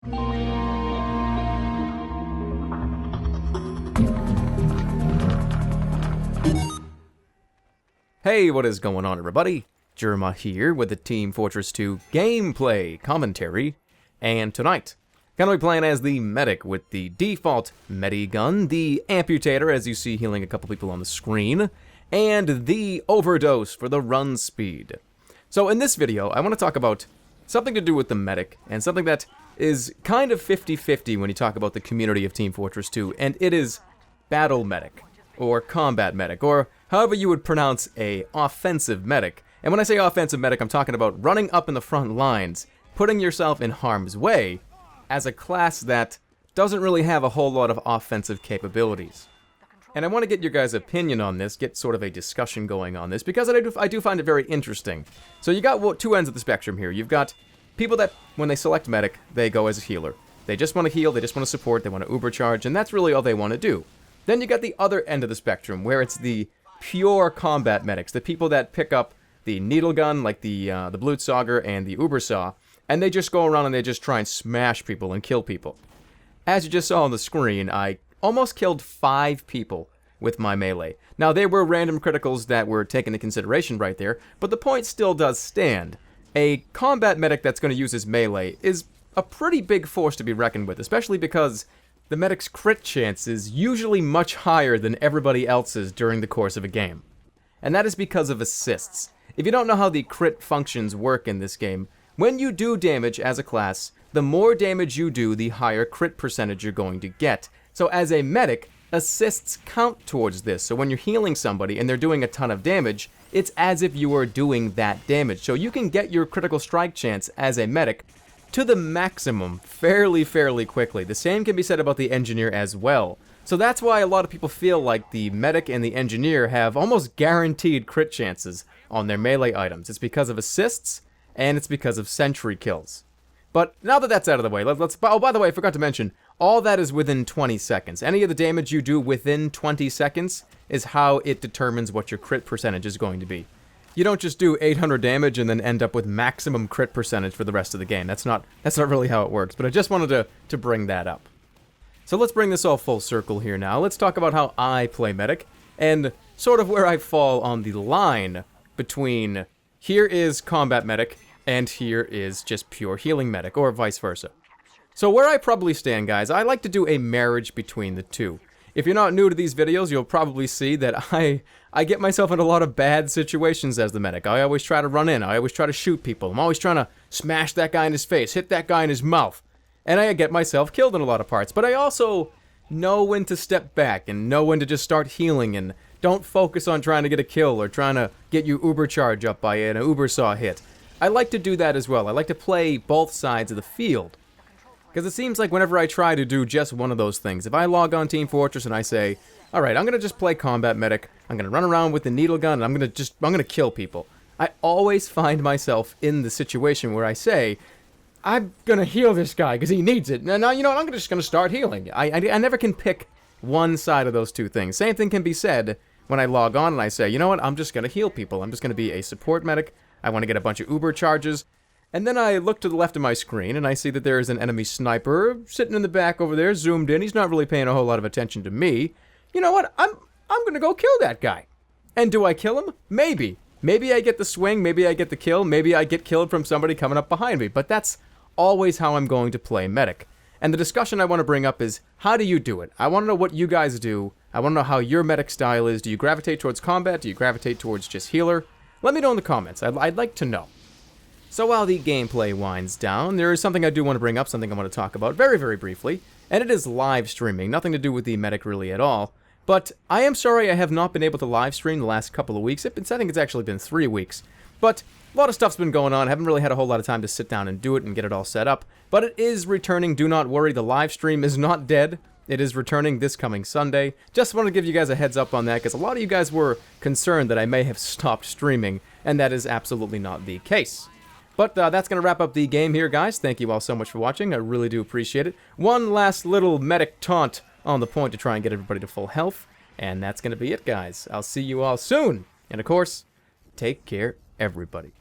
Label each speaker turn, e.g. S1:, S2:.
S1: Hey, what is going on, everybody? Jerma here with the Team Fortress 2 gameplay commentary, and tonight, gonna be playing as the medic with the default medi gun, the amputator, as you see healing a couple people on the screen, and the overdose for the run speed. So in this video, I want to talk about something to do with the medic, and something that is kind of 50-50 when you talk about the community of Team Fortress 2, and it is battle medic, or combat medic, or however you would pronounce a offensive medic. And when I say offensive medic, I'm talking about running up in the front lines, putting yourself in harm's way, as a class that doesn't really have a whole lot of offensive capabilities. And I want to get your guys' opinion on this, get sort of a discussion going on this, because I do find it very interesting. So you got two ends of the spectrum here. You've got people that, when they select medic, they go as a healer. They just want to heal, they just want to support, they want to uber charge, and that's really all they want to do. Then you got the other end of the spectrum, where it's the pure combat medics, the people that pick up the needle gun, like the Blutsauger and the Ubersaw, and they just go around and they just try and smash people and kill people. As you just saw on the screen, I almost killed 5 people with my melee. Now, they were random criticals that were taken into consideration right there, but the point still does stand. A combat medic that's going to use his melee is a pretty big force to be reckoned with, especially because the medic's crit chance is usually much higher than everybody else's during the course of a game. And that is because of assists. If you don't know how the crit functions work in this game, when you do damage as a class, the more damage you do, the higher crit percentage you're going to get. So as a medic, assists count towards this. So when you're healing somebody and they're doing a ton of damage, it's as if you are doing that damage. So you can get your critical strike chance as a medic to the maximum fairly quickly. The same can be said about the engineer as well. So that's why a lot of people feel like the medic and the engineer have almost guaranteed crit chances on their melee items. It's because of assists, and it's because of sentry kills. But now that that's out of the way, oh, by the way, I forgot to mention, all that is within 20 seconds. Any of the damage you do within 20 seconds is how it determines what your crit percentage is going to be. You don't just do 800 damage and then end up with maximum crit percentage for the rest of the game. That's not really how it works, but I just wanted to bring that up. So let's bring this all full circle here now. Let's talk about how I play medic, and sort of where I fall on the line between here is combat medic, and here is just pure healing medic, or vice versa. So where I probably stand, guys, I like to do a marriage between the two. If you're not new to these videos, you'll probably see that I get myself in a lot of bad situations as the medic. I always try to run in, I always try to shoot people, I'm always trying to smash that guy in his face, hit that guy in his mouth, and I get myself killed in a lot of parts. But I also know when to step back, and know when to just start healing, and don't focus on trying to get a kill, or trying to get you uber charge up by an Ubersaw hit. I like to do that as well. I like to play both sides of the field. Because it seems like whenever I try to do just one of those things, if I log on Team Fortress and I say, alright, I'm going to just play combat medic, I'm going to run around with the needle gun, and I'm going to kill people, I always find myself in the situation where I say, I'm going to heal this guy because he needs it. Now, you know what, I'm just going to start healing. I never can pick one side of those two things. Same thing can be said when I log on and I say, you know what, I'm just going to heal people. I'm just going to be a support medic. I want to get a bunch of uber charges. And then I look to the left of my screen, and I see that there is an enemy sniper sitting in the back over there, zoomed in. He's not really paying a whole lot of attention to me. You know what? I'm gonna go kill that guy. And do I kill him? Maybe. Maybe I get the swing, maybe I get the kill, maybe I get killed from somebody coming up behind me. But that's always how I'm going to play medic. And the discussion I want to bring up is, how do you do it? I want to know what you guys do. I want to know how your medic style is. Do you gravitate towards combat? Do you gravitate towards just healer? Let me know in the comments. I'd like to know. So while the gameplay winds down, there is something I do want to bring up, something I want to talk about very briefly, and it is live streaming. Nothing to do with the medic really at all. But I am sorry I have not been able to live stream the last couple of weeks. I think it's actually been 3 weeks. But a lot of stuff's been going on. I haven't really had a whole lot of time to sit down and do it and get it all set up. But it is returning. Do not worry. The live stream is not dead. It is returning this coming Sunday. Just want to give you guys a heads up on that, because a lot of you guys were concerned that I may have stopped streaming, and that is absolutely not the case. But that's going to wrap up the game here, guys. Thank you all so much for watching. I really do appreciate it. One last little medic taunt on the point to try and get everybody to full health. And that's going to be it, guys. I'll see you all soon. And, of course, take care, everybody.